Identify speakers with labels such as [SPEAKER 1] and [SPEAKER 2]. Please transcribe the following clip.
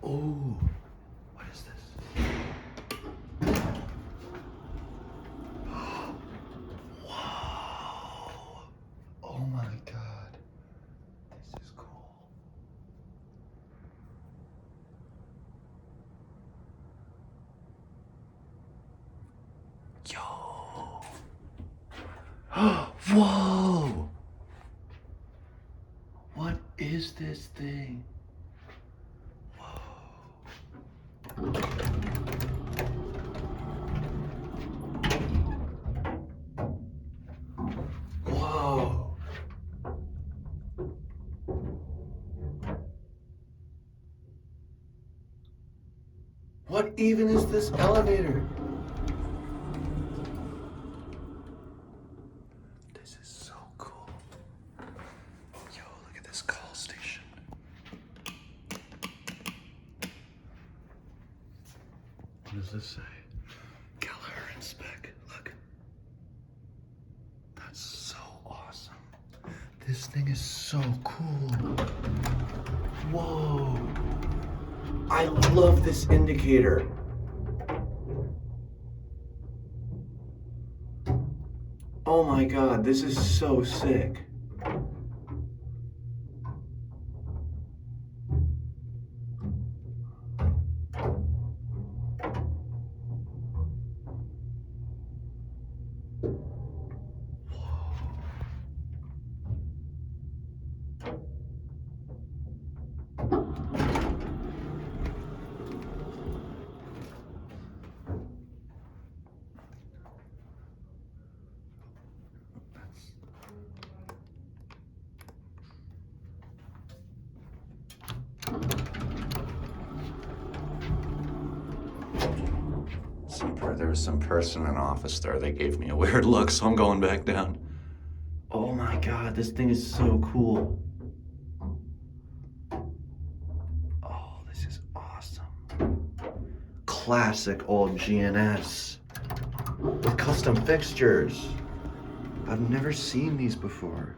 [SPEAKER 1] Oh, what is this? Whoa. Oh my God. This is cool. Yo. Whoa. What is this thing? Whoa. What even is this elevator? This is so cool. Yo, look at this call station. What does this say? Gallaher and Speck. Look. That's so awesome. This thing is so cool. Whoa. I love this indicator. Oh my God, this is so sick. There was some person in an office there. They gave me a weird look, so I'm going back down. Oh my God, this thing is so cool. Oh, this is awesome. Classic old GNS with custom fixtures. I've never seen these before.